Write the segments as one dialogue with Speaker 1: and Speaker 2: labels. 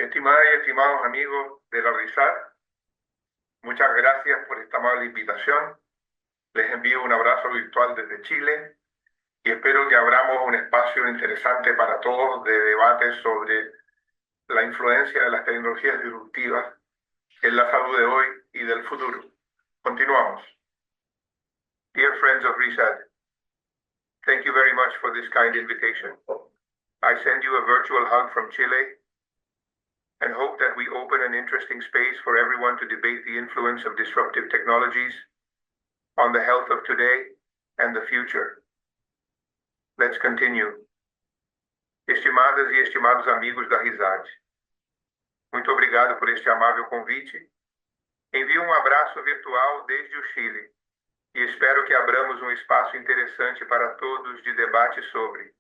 Speaker 1: Estimadas y estimados amigos de la RISAR, muchas gracias por esta amable invitación. Les envío un abrazo virtual desde Chile y espero que abramos un espacio interesante para todos de debate sobre la influencia de las tecnologías disruptivas en la salud de hoy y del futuro. Continuamos. Dear friends of RISAR, thank you very much for this kind invitation. I send you a virtual hug from Chile and hope that we open an interesting space for everyone to debate the influence of disruptive technologies on the health of today and the future. Let's continue. Estimadas e estimados amigos da RISAD, muito obrigado por este amável convite. Envio um abraço virtual desde o Chile e espero que abramos um espaço interessante para todos de debate sobre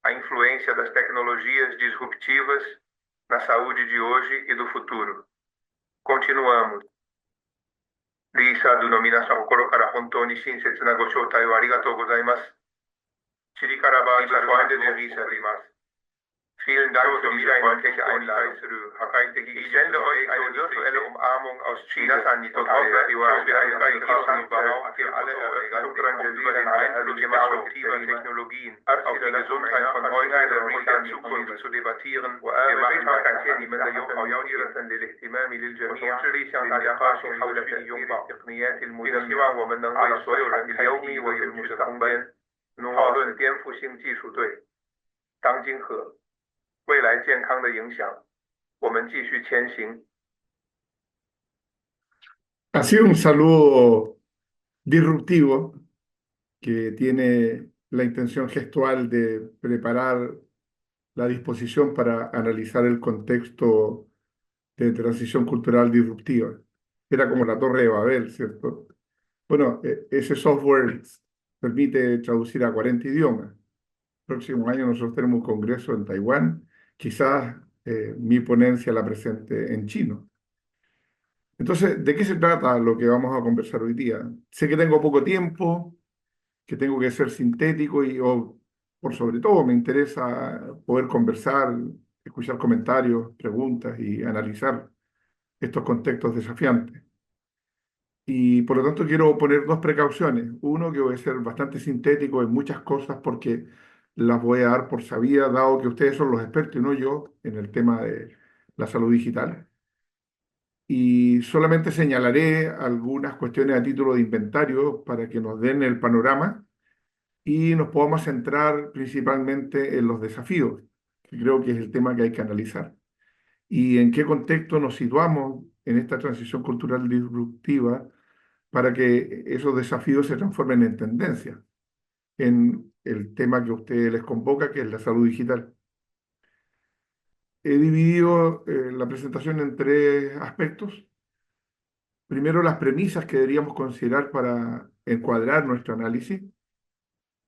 Speaker 1: a influência das tecnologias disruptivas na saúde de hoje e do futuro. Continuamos. Lisa do nominação Korokara Hontoni Shinsetsu na go shoutai o arigatou gozaimasu. Chirikaraba liebe Freunde der RISA Rimas. Vielen Dank für diese freundliche Einladung. Ich sende euch eine virtuelle Umarmung aus Chile und hoffe, dass wir eine interessante für alle Erörterungen über den Einfluss disruptiver Technologien auf die Gesundheit von heute und der Zukunft zu debattieren. Wir machen weiter من الاهتمام للجميع بالنقاش حول التقنيات المدمرة على الصحة اليومي وفي المستقبل. 讨论颠覆性技术对当今和未来健康的影响，我们继续前行。
Speaker 2: Ha sido un saludo disruptivo que tiene la intención gestual de preparar la disposición para analizar el contexto de transición cultural disruptiva. Era como la Torre de Babel, ¿cierto? Bueno, ese software permite traducir a 40 idiomas. Próximo año nosotros tenemos un congreso en Taiwán, quizás mi ponencia la presente en chino. Entonces, ¿de qué se trata lo que vamos a conversar hoy día? Sé que tengo poco tiempo, que tengo que ser sintético y por sobre todo me interesa poder conversar, escuchar comentarios, preguntas y analizar estos contextos desafiantes. Y por lo tanto quiero poner dos precauciones. Uno, que voy a ser bastante sintético en muchas cosas porque las voy a dar por sabida, dado que ustedes son los expertos y no yo en el tema de la salud digital. Y solamente señalaré algunas cuestiones a título de inventario para que nos den el panorama y nos podamos centrar principalmente en los desafíos, que creo que es el tema que hay que analizar. Y en qué contexto nos situamos en esta transición cultural disruptiva para que esos desafíos se transformen en tendencia, en el tema que a ustedes les convoca, que es la salud digital. He dividido la presentación en tres aspectos. Primero, las premisas que deberíamos considerar para encuadrar nuestro análisis.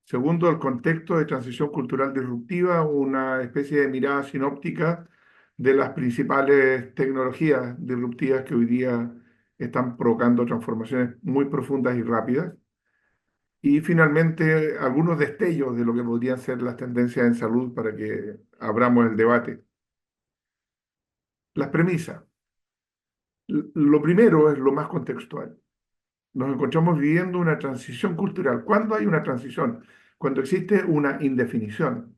Speaker 2: Segundo, el contexto de transición cultural disruptiva, una especie de mirada sinóptica de las principales tecnologías disruptivas que hoy día están provocando transformaciones muy profundas y rápidas. Y finalmente, algunos destellos de lo que podrían ser las tendencias en salud para que abramos el debate. Las premisas. Lo primero es lo más contextual. Nos encontramos viviendo una transición cultural. ¿Cuándo hay una transición? Cuando existe una indefinición.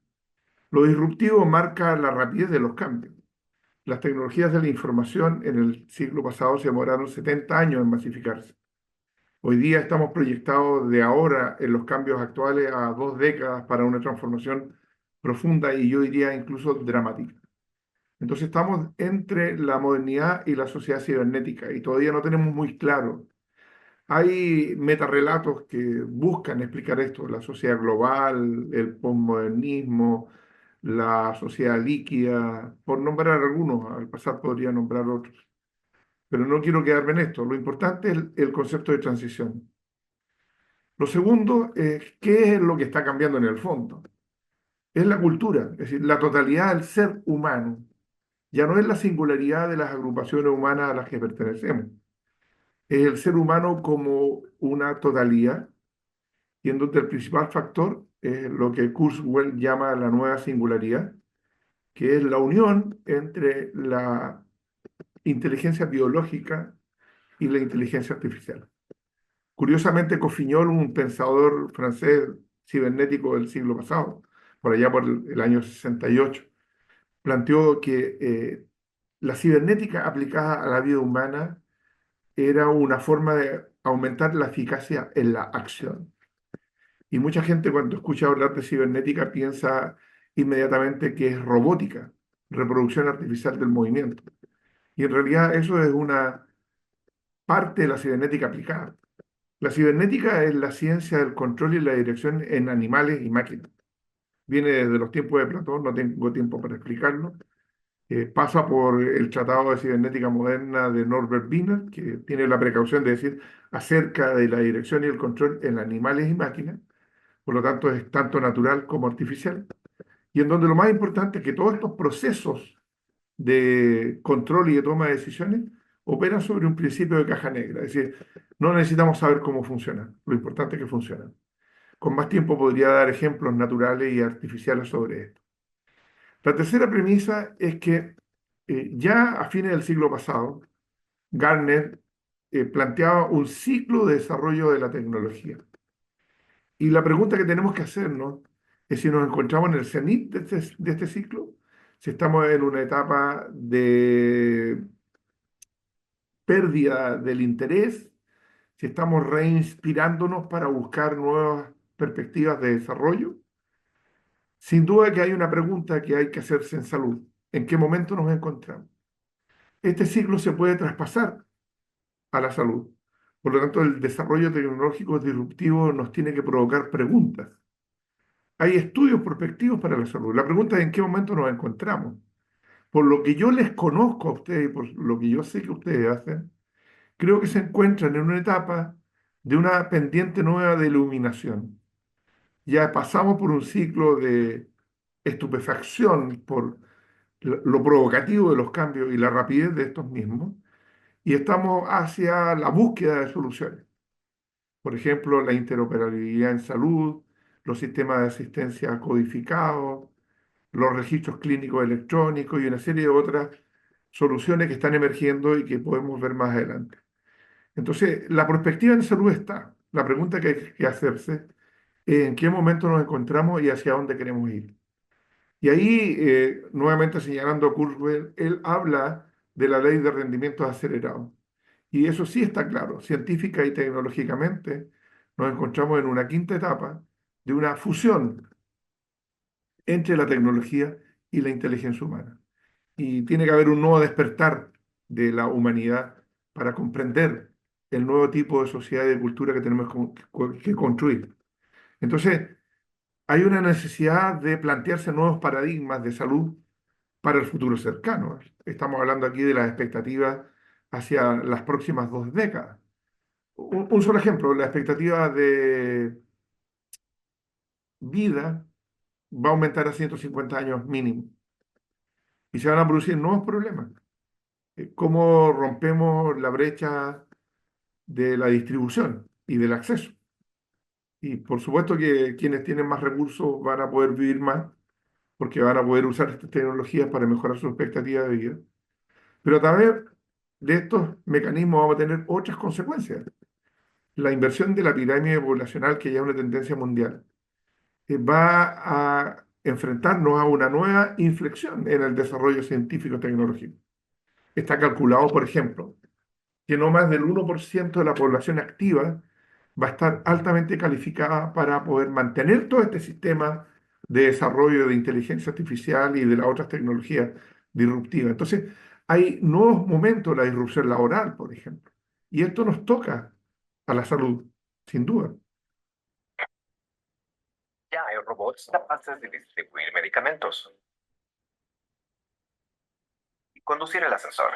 Speaker 2: Lo disruptivo marca la rapidez de los cambios. Las tecnologías de la información en el siglo pasado se demoraron 70 años en masificarse. Hoy día estamos proyectados de ahora en los cambios actuales a 2 décadas para una transformación profunda y yo diría incluso dramática. Entonces estamos entre la modernidad y la sociedad cibernética y todavía no tenemos muy claro. Hay metarrelatos que buscan explicar esto, la sociedad global, el posmodernismo, la sociedad líquida, por nombrar algunos, al pasar podría nombrar otros. Pero no quiero quedarme en esto, lo importante es el concepto de transición. Lo segundo es qué es lo que está cambiando en el fondo. Es la cultura, es decir, la totalidad del ser humano. Ya no es la singularidad de las agrupaciones humanas a las que pertenecemos. Es el ser humano como una totalidad y en donde el principal factor es lo que Kurzweil llama la nueva singularidad, que es la unión entre la inteligencia biológica y la inteligencia artificial. Curiosamente, Cofignol, un pensador francés cibernético del siglo pasado, por allá por el año 68, planteó que la cibernética aplicada a la vida humana era una forma de aumentar la eficacia en la acción. Y mucha gente cuando escucha hablar de cibernética piensa inmediatamente que es robótica, reproducción artificial del movimiento. Y en realidad eso es una parte de la cibernética aplicada. La cibernética es la ciencia del control y la dirección en animales y máquinas. Viene desde los tiempos de Platón, no tengo tiempo para explicarlo. Pasa por el Tratado de Cibernética Moderna de Norbert Wiener, que tiene la precaución de decir acerca de la dirección y el control en animales y máquinas. Por lo tanto, es tanto natural como artificial. Y en donde lo más importante es que todos estos procesos de control y de toma de decisiones operan sobre un principio de caja negra. Es decir, no necesitamos saber cómo funcionan, lo importante es que funcionan. Con más tiempo podría dar ejemplos naturales y artificiales sobre esto. La tercera premisa es que ya a fines del siglo pasado, Gartner planteaba un ciclo de desarrollo de la tecnología. Y la pregunta que tenemos que hacernos es si nos encontramos en el cenit de este ciclo, si estamos en una etapa de pérdida del interés, si estamos reinspirándonos para buscar nuevas perspectivas de desarrollo. Sin duda que hay una pregunta que hay que hacerse en salud. ¿En qué momento nos encontramos? Este ciclo se puede traspasar a la salud. Por lo tanto, el desarrollo tecnológico disruptivo nos tiene que provocar preguntas. Hay estudios prospectivos para la salud. La pregunta es en qué momento nos encontramos. Por lo que yo les conozco a ustedes y por lo que yo sé que ustedes hacen, creo que se encuentran en una etapa de una pendiente nueva de iluminación. Ya pasamos por un ciclo de estupefacción por lo provocativo de los cambios y la rapidez de estos mismos, y estamos hacia la búsqueda de soluciones. Por ejemplo, la interoperabilidad en salud, los sistemas de asistencia codificados, los registros clínicos electrónicos y una serie de otras soluciones que están emergiendo y que podemos ver más adelante. Entonces, la perspectiva en salud está. La pregunta que hay que hacerse es en qué momento nos encontramos y hacia dónde queremos ir. Y ahí, nuevamente señalando a Kurzweil, él habla de la ley de rendimientos acelerados. Y eso sí está claro, científica y tecnológicamente nos encontramos en una quinta etapa de una fusión entre la tecnología y la inteligencia humana. Y tiene que haber un nuevo despertar de la humanidad para comprender el nuevo tipo de sociedad y de cultura que tenemos que construir. Entonces, hay una necesidad de plantearse nuevos paradigmas de salud para el futuro cercano. Estamos hablando aquí de las expectativas hacia las próximas 2 décadas. Un solo ejemplo, la expectativa de vida va a aumentar a 150 años mínimo y se van a producir nuevos problemas. ¿Cómo rompemos la brecha de la distribución y del acceso? Y por supuesto que quienes tienen más recursos van a poder vivir más porque van a poder usar estas tecnologías para mejorar su expectativa de vida. Pero también de estos mecanismos vamos a tener otras consecuencias. La inversión de la pirámide poblacional, que ya es una tendencia mundial, va a enfrentarnos a una nueva inflexión en el desarrollo científico-tecnológico. Está calculado, por ejemplo, que no más del 1% de la población activa va a estar altamente calificada para poder mantener todo este sistema de desarrollo de inteligencia artificial y de las otras tecnologías disruptivas. Entonces, hay nuevos momentos de la disrupción laboral, por ejemplo, y esto nos toca a la salud, sin duda.
Speaker 3: Ya hay robots capaces de distribuir medicamentos y conducir el ascensor.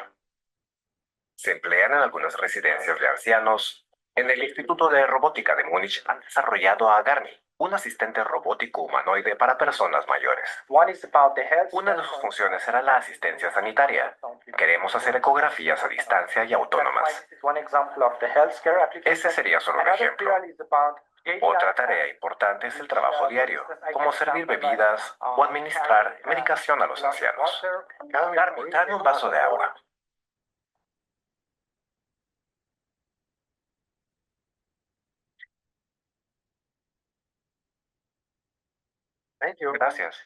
Speaker 3: Se emplean en algunas residencias de ancianos. En el Instituto de Robótica de Múnich han desarrollado a Garmi, un asistente robótico humanoide para personas mayores. Una de sus funciones era la asistencia sanitaria. Queremos hacer ecografías a distancia y autónomas. Ese sería solo un ejemplo. Otra tarea importante es el trabajo diario, como servir bebidas o administrar medicación a los ancianos. Carmen, tráeme un vaso de agua. Gracias.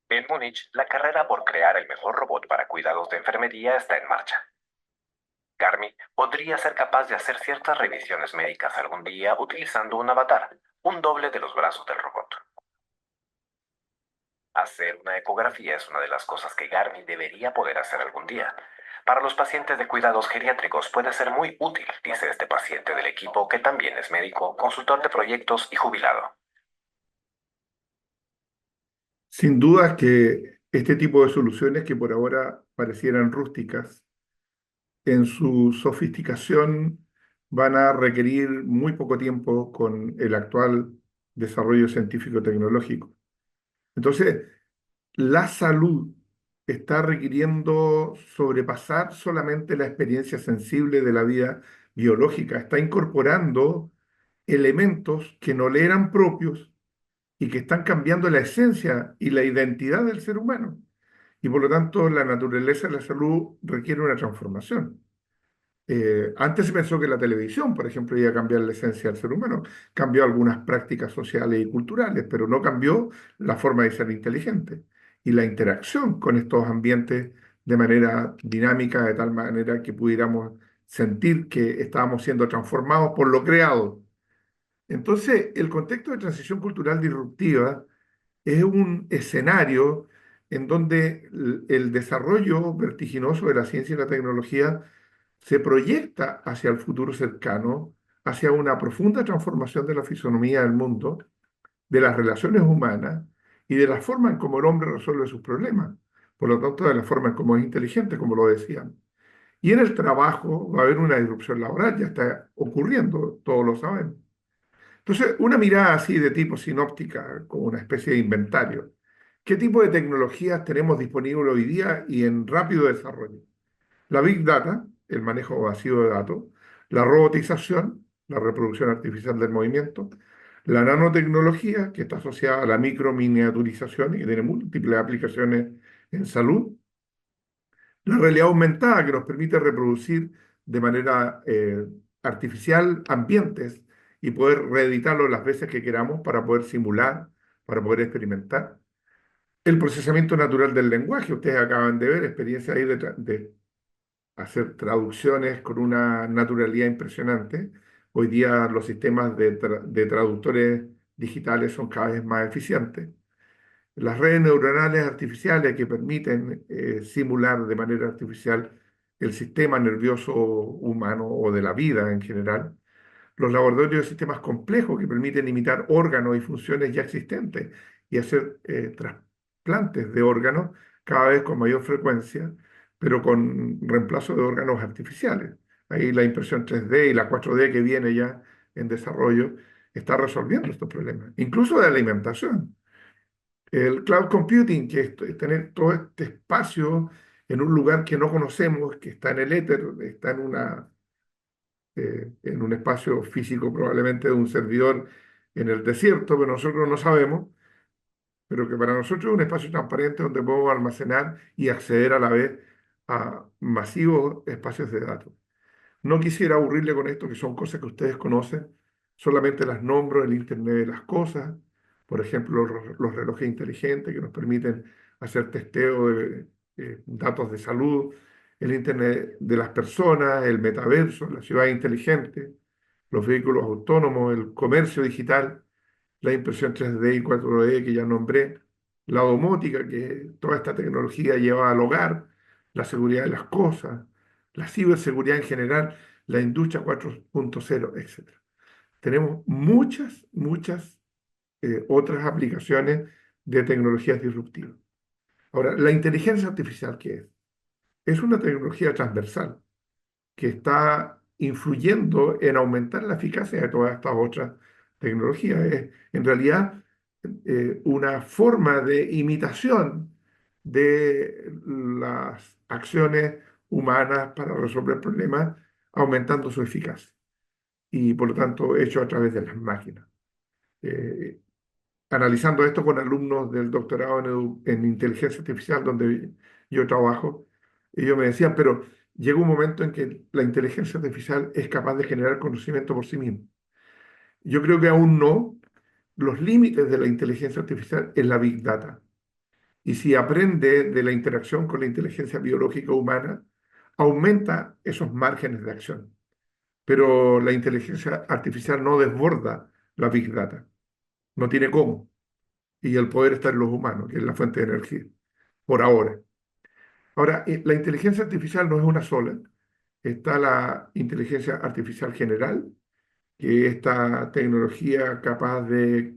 Speaker 3: En Múnich, la carrera por crear el mejor robot para cuidados de enfermería está en marcha. Garmin podría ser capaz de hacer ciertas revisiones médicas algún día utilizando un avatar, un doble de los brazos del robot. Hacer una ecografía es una de las cosas que Garmin debería poder hacer algún día. Para los pacientes de cuidados geriátricos puede ser muy útil, dice este paciente del equipo que también es médico, consultor de proyectos y jubilado.
Speaker 2: Sin duda que este tipo de soluciones que por ahora parecieran rústicas, en su sofisticación van a requerir muy poco tiempo con el actual desarrollo científico-tecnológico. Entonces, la salud está requiriendo sobrepasar solamente la experiencia sensible de la vida biológica, está incorporando elementos que no le eran propios y que están cambiando la esencia y la identidad del ser humano. Y por lo tanto, la naturaleza de la salud requiere una transformación. Antes se pensó que la televisión, por ejemplo, iba a cambiar la esencia del ser humano. Cambió algunas prácticas sociales y culturales, pero no cambió la forma de ser inteligente y la interacción con estos ambientes de manera dinámica, de tal manera que pudiéramos sentir que estábamos siendo transformados por lo creado. Entonces, el contexto de transición cultural disruptiva es un escenario en donde el desarrollo vertiginoso de la ciencia y la tecnología se proyecta hacia el futuro cercano, hacia una profunda transformación de la fisonomía del mundo, de las relaciones humanas y de la forma en cómo el hombre resuelve sus problemas. Por lo tanto, de la forma en cómo es inteligente, como lo decían. Y en el trabajo va a haber una disrupción laboral, ya está ocurriendo, todos lo sabemos. Entonces, una mirada así de tipo sinóptica, como una especie de inventario. ¿Qué tipo de tecnologías tenemos disponibles hoy día y en rápido desarrollo? La Big Data, el manejo masivo de datos, la robotización, la reproducción artificial del movimiento, la nanotecnología, que está asociada a la microminiaturización y que tiene múltiples aplicaciones en salud, la realidad aumentada, que nos permite reproducir de manera artificial ambientes y poder reeditarlos las veces que queramos para poder simular, para poder experimentar. El procesamiento natural del lenguaje, ustedes acaban de ver experiencias ahí de hacer traducciones con una naturalidad impresionante. Hoy día los sistemas de traductores digitales son cada vez más eficientes. Las redes neuronales artificiales que permiten simular de manera artificial el sistema nervioso humano o de la vida en general. Los laboratorios de sistemas complejos que permiten imitar órganos y funciones ya existentes y hacer trasplantes de órganos cada vez con mayor frecuencia, pero con reemplazo de órganos artificiales. Ahí la impresión 3D y la 4D que viene ya en desarrollo está resolviendo estos problemas, incluso de alimentación. El cloud computing, que es tener todo este espacio en un lugar que no conocemos, que está en el éter, está en un espacio físico probablemente de un servidor en el desierto, pero nosotros no sabemos, pero que para nosotros es un espacio transparente donde podemos almacenar y acceder a la vez a masivos espacios de datos. No quisiera aburrirle con esto, que son cosas que ustedes conocen, solamente las nombro, el Internet de las cosas, por ejemplo, los relojes inteligentes que nos permiten hacer testeo de datos de salud, el Internet de las personas, el metaverso, la ciudad inteligente, los vehículos autónomos, el comercio digital, la impresión 3D y 4D que ya nombré, la domótica, que toda esta tecnología lleva al hogar, la seguridad de las cosas, la ciberseguridad en general, la industria 4.0, etcétera. Tenemos muchas otras aplicaciones de tecnologías disruptivas. Ahora, la inteligencia artificial, ¿qué es? Es una tecnología transversal que está influyendo en aumentar la eficacia de todas estas otras tecnologías. Es en realidad una forma de imitación de las acciones humanas para resolver problemas, aumentando su eficacia. y por lo tanto hecho a través de las máquinas. Eh, Analizando esto con alumnos del doctorado en inteligencia artificial donde yo trabajo, ellos me decían, pero llega un momento en que la inteligencia artificial es capaz de generar conocimiento por sí misma. Yo creo que aún no. Los límites de la inteligencia artificial es la Big Data. Y si aprende de la interacción con la inteligencia biológica humana, aumenta esos márgenes de acción. Pero la inteligencia artificial no desborda la Big Data, no tiene cómo. Y el poder está en los humanos, que es la fuente de energía, por ahora. Ahora, la inteligencia artificial no es una sola. Está la inteligencia artificial general, que es esta tecnología capaz de,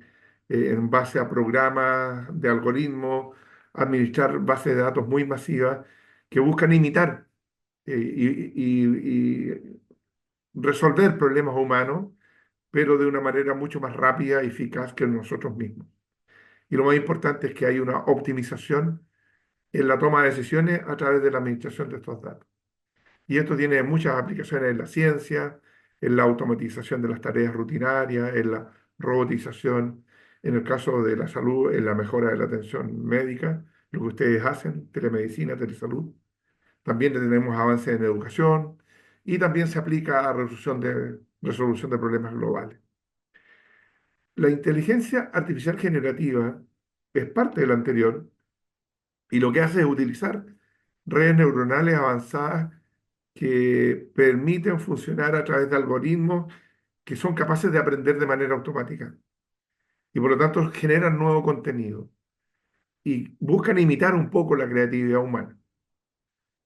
Speaker 2: en base a programas de algoritmos, administrar bases de datos muy masivas que buscan imitar y resolver problemas humanos, pero de una manera mucho más rápida y eficaz que nosotros mismos. Y lo más importante es que hay una optimización en la toma de decisiones a través de la administración de estos datos. Y esto tiene muchas aplicaciones en la ciencia, en la automatización de las tareas rutinarias, en la robotización, en el caso de la salud, en la mejora de la atención médica, lo que ustedes hacen, telemedicina, telesalud. También tenemos avances en educación y también se aplica a resolución de problemas globales. La inteligencia artificial generativa es parte de la anterior y lo que hace es utilizar redes neuronales avanzadas que permiten funcionar a través de algoritmos que son capaces de aprender de manera automática y por lo tanto generan nuevo contenido y buscan imitar un poco la creatividad humana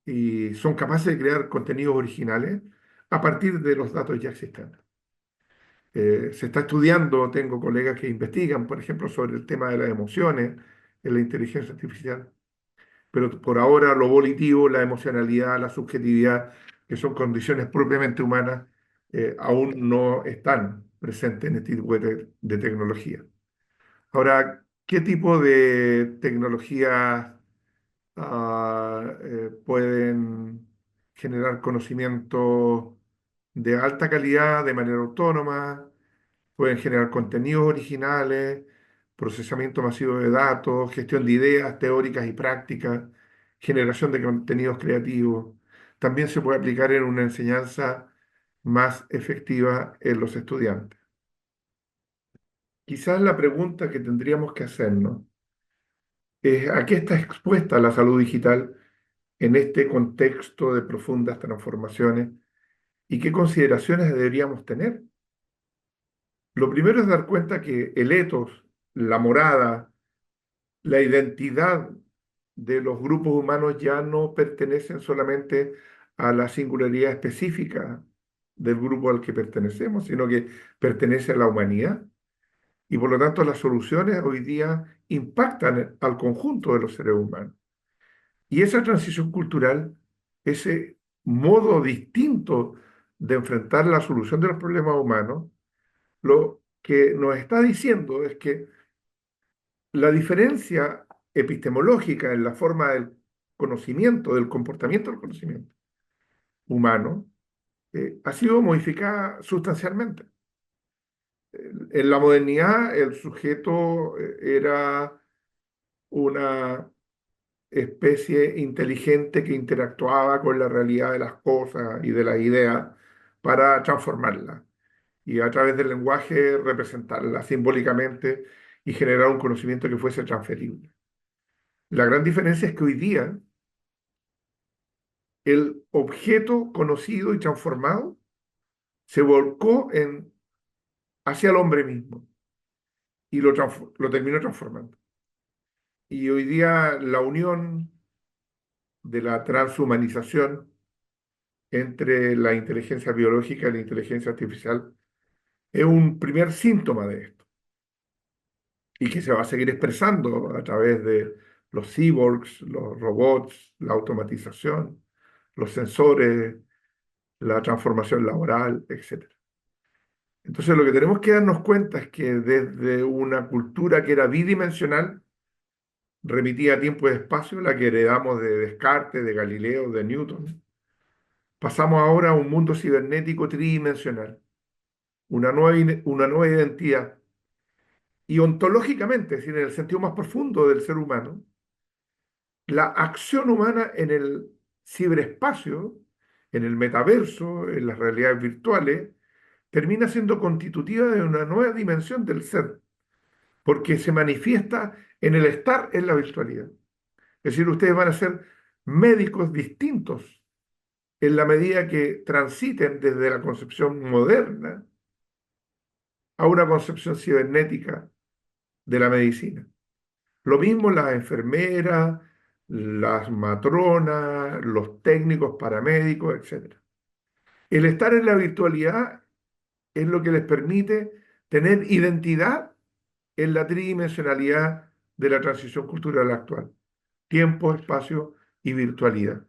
Speaker 2: y son capaces de crear contenidos originales a partir de los datos ya existentes. Se está estudiando, tengo colegas que investigan, por ejemplo, sobre el tema de las emociones en la inteligencia artificial, pero por ahora lo volitivo, la emocionalidad, la subjetividad, que son condiciones propiamente humanas, aún no están presentes en este tipo de tecnología. Ahora, ¿qué tipo de tecnologías pueden generar conocimiento de alta calidad de manera autónoma? Pueden generar contenidos originales, procesamiento masivo de datos, gestión de ideas teóricas y prácticas, generación de contenidos creativos. También se puede aplicar en una enseñanza más efectiva en los estudiantes. Quizás la pregunta que tendríamos que hacernos es ¿a qué está expuesta la salud digital en este contexto de profundas transformaciones y qué consideraciones deberíamos tener? Lo primero es dar cuenta que el etos, la morada, la identidad de los grupos humanos ya no pertenecen solamente a la singularidad específica del grupo al que pertenecemos, sino que pertenece a la humanidad. Y por lo tanto las soluciones hoy día impactan al conjunto de los seres humanos. Y esa transición cultural, ese modo distinto de enfrentar la solución de los problemas humanos, lo que nos está diciendo es que la diferencia epistemológica en la forma del conocimiento, del comportamiento del conocimiento humano, ha sido modificada sustancialmente. En la modernidad, el sujeto era una especie inteligente que interactuaba con la realidad de las cosas y de las ideas para transformarlas y a través del lenguaje representarlas simbólicamente y generar un conocimiento que fuese transferible. La gran diferencia es que hoy día el objeto conocido y transformado se volcó hacia el hombre mismo y lo terminó transformando. Y hoy día la unión de la transhumanización entre la inteligencia biológica y la inteligencia artificial es un primer síntoma de esto y que se va a seguir expresando a través de los cyborgs, los robots, la automatización, los sensores, la transformación laboral, etcétera. Entonces lo que tenemos que darnos cuenta es que desde una cultura que era bidimensional, remitía a tiempo y espacio, la que heredamos de Descartes, de Galileo, de Newton, pasamos ahora a un mundo cibernético tridimensional, una nueva identidad. Y ontológicamente, es decir, en el sentido más profundo del ser humano, la acción humana en el ciberespacio, en el metaverso, en las realidades virtuales, termina siendo constitutiva de una nueva dimensión del ser, porque se manifiesta en el estar en la virtualidad. Es decir, ustedes van a ser médicos distintos en la medida que transiten desde la concepción moderna a una concepción cibernética de la medicina. Lo mismo las enfermeras, las matronas, los técnicos paramédicos, etc. El estar en la virtualidad es lo que les permite tener identidad en la tridimensionalidad de la transición cultural actual: tiempo, espacio y virtualidad.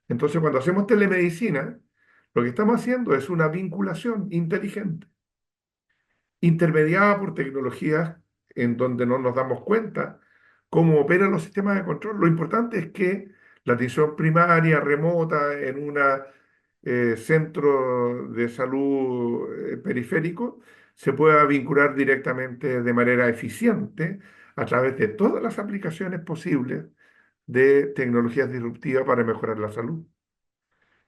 Speaker 2: Entonces, cuando hacemos telemedicina, lo que estamos haciendo es una vinculación inteligente, intermediada por tecnologías en donde no nos damos cuenta cómo operan los sistemas de control. Lo importante es que la atención primaria, remota, en un centro de salud periférico, se pueda vincular directamente de manera eficiente a través de todas las aplicaciones posibles de tecnologías disruptivas para mejorar la salud.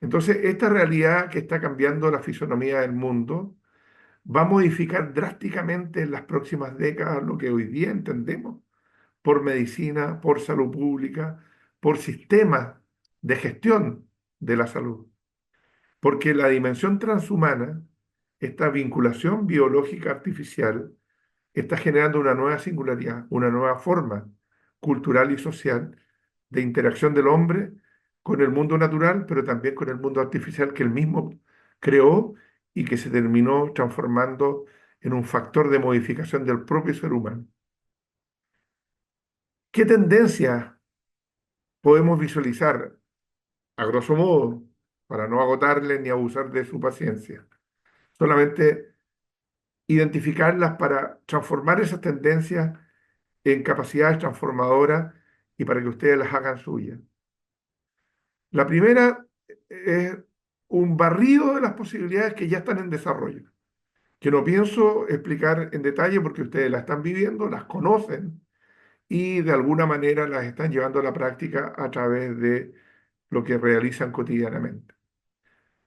Speaker 2: Entonces, esta realidad que está cambiando la fisonomía del mundo va a modificar drásticamente en las próximas décadas lo que hoy día entendemos por medicina, por salud pública, por sistemas de gestión de la salud. Porque la dimensión transhumana, esta vinculación biológica artificial, está generando una nueva singularidad, una nueva forma cultural y social de interacción del hombre con el mundo natural, pero también con el mundo artificial que él mismo creó y que se terminó transformando en un factor de modificación del propio ser humano. ¿Qué tendencias podemos visualizar, a grosso modo, para no agotarle ni abusar de su paciencia? Solamente identificarlas para transformar esas tendencias en capacidades transformadoras y para que ustedes las hagan suyas. La primera es un barrido de las posibilidades que ya están en desarrollo, que no pienso explicar en detalle porque ustedes las están viviendo, las conocen y de alguna manera las están llevando a la práctica a través de lo que realizan cotidianamente.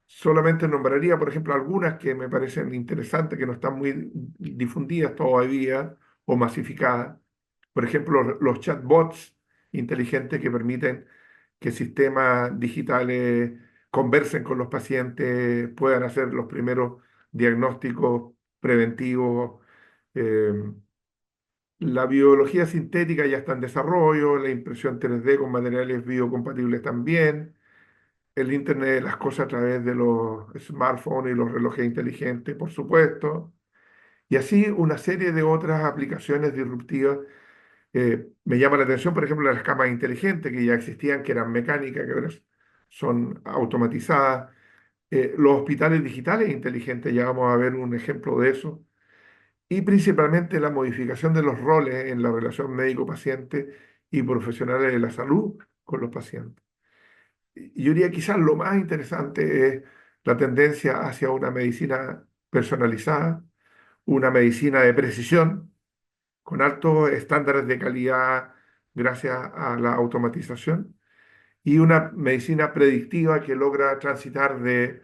Speaker 2: Solamente nombraría, por ejemplo, algunas que me parecen interesantes, que no están muy difundidas todavía o masificadas. Por ejemplo, los chatbots inteligentes que permiten que sistemas digitales conversen con los pacientes, puedan hacer los primeros diagnósticos preventivos. eh, la biología sintética ya está en desarrollo, la impresión 3D con materiales biocompatibles también, el Internet de las cosas a través de los smartphones y los relojes inteligentes, por supuesto, y así una serie de otras aplicaciones disruptivas. Me llama la atención, por ejemplo, las camas inteligentes que ya existían, que eran mecánicas, que ahora son automatizadas. Los hospitales digitales inteligentes, ya vamos a ver un ejemplo de eso. Y principalmente la modificación de los roles en la relación médico-paciente y profesionales de la salud con los pacientes. Y yo diría quizás lo más interesante es la tendencia hacia una medicina personalizada, una medicina de precisión, con altos estándares de calidad gracias a la automatización, y una medicina predictiva que logra transitar de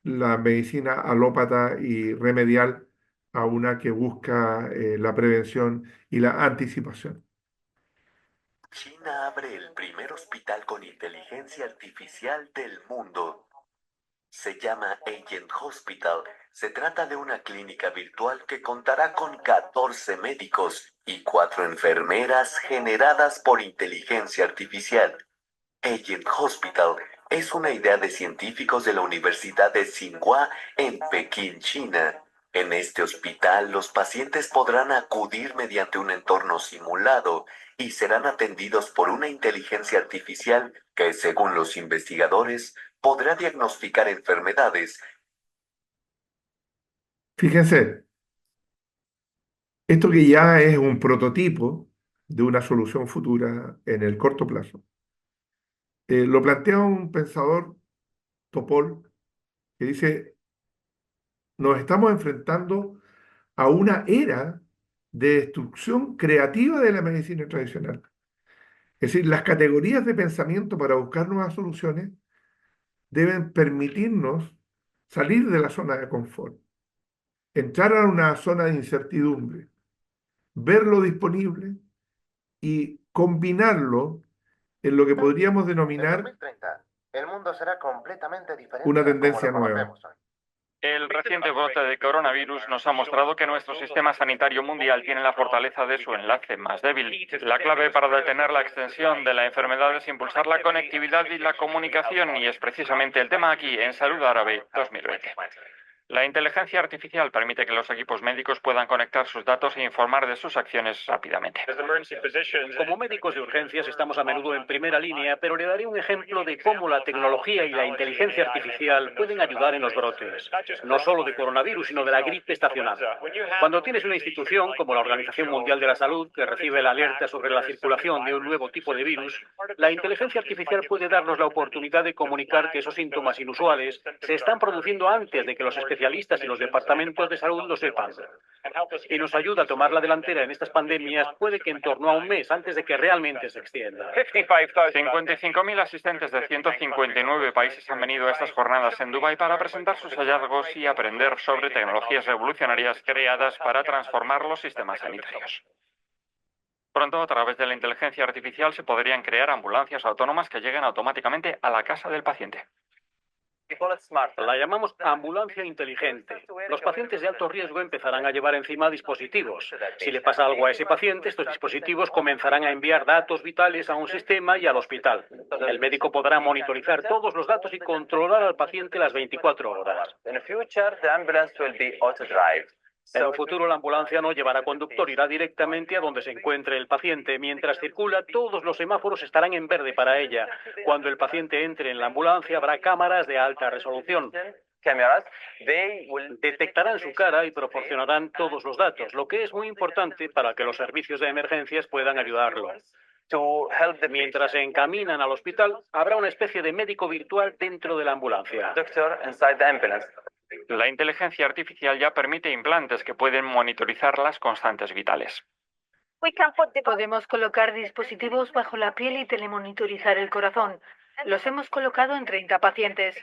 Speaker 2: la medicina alópata y remedial a una que busca la prevención y la anticipación.
Speaker 3: China abre el primer hospital con inteligencia artificial del mundo. Se llama Agent Hospital. Se trata de una clínica virtual que contará con 14 médicos y 4 enfermeras generadas por inteligencia artificial. Agent Hospital es una idea de científicos de la Universidad de Tsinghua en Pekín, China. En este hospital, los pacientes podrán acudir mediante un entorno simulado y serán atendidos por una inteligencia artificial que, según los investigadores, podrá diagnosticar enfermedades.
Speaker 2: Fíjense, esto que ya es un prototipo de una solución futura en el corto plazo, lo plantea un pensador, Topol, que dice: nos estamos enfrentando a una era de destrucción creativa de la medicina tradicional. Es decir, las categorías de pensamiento para buscar nuevas soluciones deben permitirnos salir de la zona de confort, entrar a una zona de incertidumbre, ver lo disponible y combinarlo en lo que podríamos
Speaker 3: En
Speaker 2: denominar
Speaker 3: 2030, el mundo será completamente diferente
Speaker 2: una
Speaker 3: a como
Speaker 2: tendencia
Speaker 3: lo
Speaker 2: nueva.
Speaker 3: conocemos hoy.
Speaker 4: El reciente brote de coronavirus nos ha mostrado que nuestro sistema sanitario mundial tiene la fortaleza de su enlace más débil. La clave para detener la extensión de la enfermedad es impulsar la conectividad y la comunicación, y es precisamente el tema aquí en Salud Árabe 2020. La inteligencia artificial permite que los equipos médicos puedan conectar sus datos e informar de sus acciones rápidamente.
Speaker 5: Como médicos de urgencias estamos a menudo en primera línea, pero le daré un ejemplo de cómo la tecnología y la inteligencia artificial pueden ayudar en los brotes, no solo de coronavirus, sino de la gripe estacional. Cuando tienes una institución como la Organización Mundial de la Salud que recibe la alerta sobre la circulación de un nuevo tipo de virus, la inteligencia artificial puede darnos la oportunidad de comunicar que esos síntomas inusuales se están produciendo antes de que los especialistas y los departamentos de salud lo sepan. Y nos ayuda a tomar la delantera en estas pandemias, puede que en torno a un mes antes de que realmente se extienda.
Speaker 4: 55.000 asistentes de 159 países han venido a estas jornadas en Dubái para presentar sus hallazgos y aprender sobre tecnologías revolucionarias creadas para transformar los sistemas sanitarios. Pronto, a través de la inteligencia artificial, se podrían crear ambulancias autónomas que lleguen automáticamente a la casa del paciente.
Speaker 5: La llamamos ambulancia inteligente. Los pacientes de alto riesgo empezarán a llevar encima dispositivos. Si le pasa algo a ese paciente, estos dispositivos comenzarán a enviar datos vitales a un sistema y al hospital. El médico podrá monitorizar todos los datos y controlar al paciente las 24 horas. En un futuro, la ambulancia no llevará conductor, irá directamente a donde se encuentre el paciente. Mientras circula, todos los semáforos estarán en verde para ella. Cuando el paciente entre en la ambulancia, habrá cámaras de alta resolución. Detectarán su cara y proporcionarán todos los datos, lo que es muy importante para que los servicios de emergencias puedan ayudarlo. Mientras se encaminan al hospital, habrá una especie de médico virtual dentro de la ambulancia.
Speaker 4: La inteligencia artificial ya permite implantes que pueden monitorizar las constantes vitales.
Speaker 6: Podemos colocar dispositivos bajo la piel y telemonitorizar el corazón. Los hemos colocado en 30 pacientes.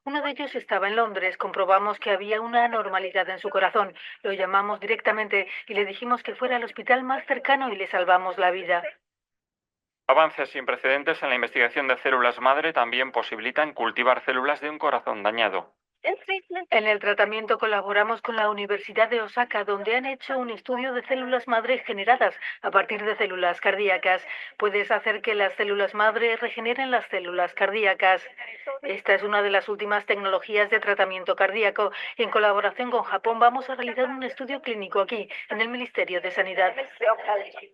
Speaker 6: Uno de ellos estaba en Londres. Comprobamos que había una anormalidad en su corazón. Lo llamamos directamente y le dijimos que fuera al hospital más cercano y le salvamos la vida.
Speaker 4: Avances sin precedentes en la investigación de células madre también posibilitan cultivar células de un corazón dañado.
Speaker 6: En el tratamiento colaboramos con la Universidad de Osaka, donde han hecho un estudio de células madre generadas a partir de células cardíacas. Puedes hacer que las células madre regeneren las células cardíacas. Esta es una de las últimas tecnologías de tratamiento cardíaco y en colaboración con Japón vamos a realizar un estudio clínico aquí, en el Ministerio de Sanidad.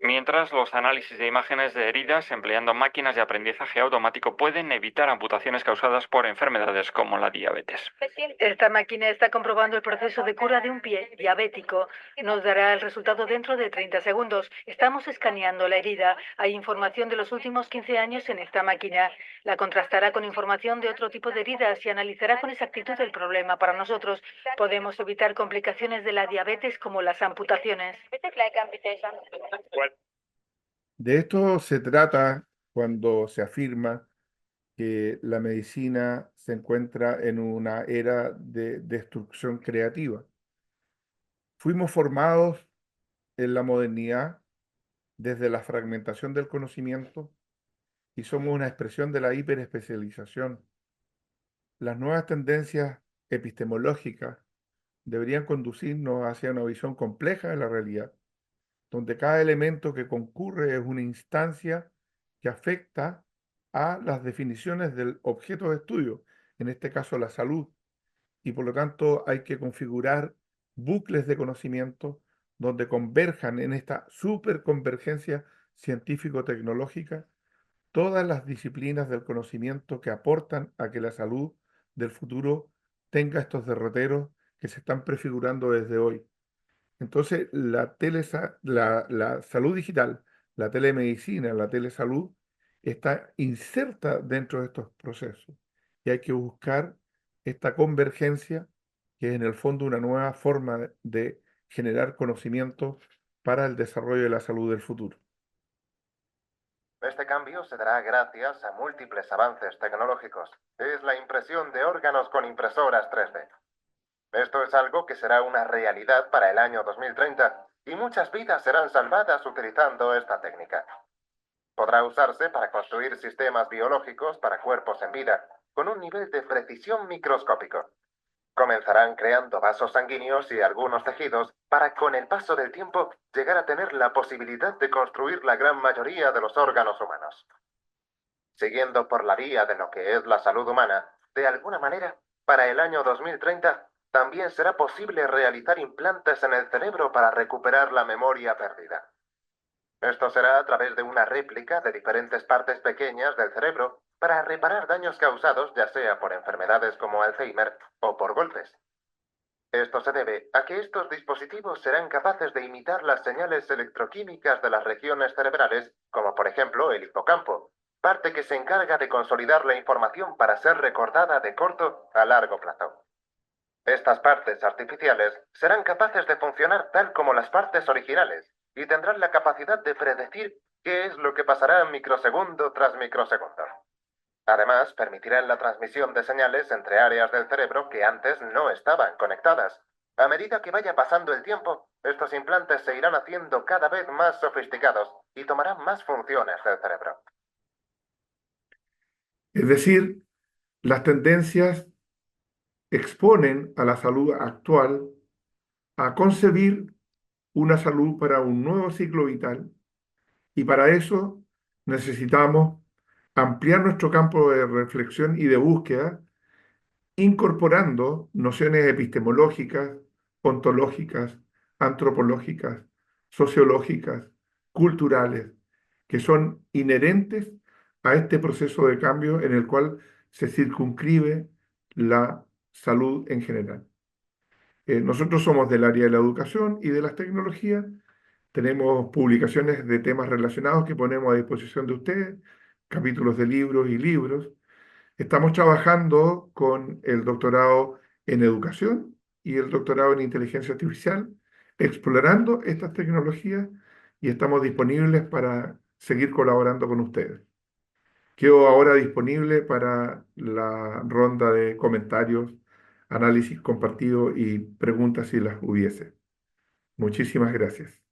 Speaker 4: Mientras, los análisis de imágenes de heridas empleando máquinas de aprendizaje automático pueden evitar amputaciones causadas por enfermedades como la diabetes.
Speaker 6: Esta máquina está comprobando el proceso de cura de un pie diabético. Nos dará el resultado dentro de 30 segundos. Estamos escaneando la herida. Hay información de los últimos 15 años en esta máquina. La contrastará con información de otro tipo de heridas y analizará con exactitud el problema. Para nosotros, podemos evitar complicaciones de la diabetes como las amputaciones.
Speaker 2: De esto se trata cuando se afirma que la medicina se encuentra en una era de destrucción creativa. Fuimos formados en la modernidad desde la fragmentación del conocimiento y somos una expresión de la hiperespecialización. Las nuevas tendencias epistemológicas deberían conducirnos hacia una visión compleja de la realidad, donde cada elemento que concurre es una instancia que afecta a las definiciones del objeto de estudio, en este caso la salud, y por lo tanto hay que configurar bucles de conocimiento donde converjan en esta superconvergencia científico-tecnológica todas las disciplinas del conocimiento que aportan a que la salud del futuro tenga estos derroteros que se están prefigurando desde hoy. Entonces, la salud digital, la telemedicina, la telesalud, está inserta dentro de estos procesos. Y hay que buscar esta convergencia que es en el fondo una nueva forma de generar conocimiento para el desarrollo de la salud del futuro.
Speaker 3: Este cambio se dará gracias a múltiples avances tecnológicos. Es la impresión de órganos con impresoras 3D. Esto es algo que será una realidad para el año 2030 y muchas vidas serán salvadas utilizando esta técnica. Podrá usarse para construir sistemas biológicos para cuerpos en vida, con un nivel de precisión microscópico. Comenzarán creando vasos sanguíneos y algunos tejidos para, con el paso del tiempo, llegar a tener la posibilidad de construir la gran mayoría de los órganos humanos. Siguiendo por la vía de lo que es la salud humana, de alguna manera, para el año 2030, también será posible realizar implantes en el cerebro para recuperar la memoria perdida. Esto será a través de una réplica de diferentes partes pequeñas del cerebro para reparar daños causados ya sea por enfermedades como Alzheimer o por golpes. Esto se debe a que estos dispositivos serán capaces de imitar las señales electroquímicas de las regiones cerebrales, como por ejemplo el hipocampo, parte que se encarga de consolidar la información para ser recordada de corto a largo plazo. Estas partes artificiales serán capaces de funcionar tal como las partes originales y tendrán la capacidad de predecir qué es lo que pasará microsegundo tras microsegundo. Además, permitirán la transmisión de señales entre áreas del cerebro que antes no estaban conectadas. A medida que vaya pasando el tiempo, estos implantes se irán haciendo cada vez más sofisticados y tomarán más funciones del cerebro.
Speaker 2: Es decir, las tendencias exponen a la salud actual a concebir una salud para un nuevo ciclo vital y para eso necesitamos ampliar nuestro campo de reflexión y de búsqueda, incorporando nociones epistemológicas, ontológicas, antropológicas, sociológicas, culturales, que son inherentes a este proceso de cambio en el cual se circunscribe la salud en general. Nosotros somos del área de la educación y de las tecnologías. Tenemos publicaciones de temas relacionados que ponemos a disposición de ustedes, capítulos de libros y libros. Estamos trabajando con el doctorado en educación y el doctorado en inteligencia artificial, explorando estas tecnologías y estamos disponibles para seguir colaborando con ustedes. Quedo ahora disponible para la ronda de comentarios, análisis compartido y preguntas si las hubiese. Muchísimas gracias.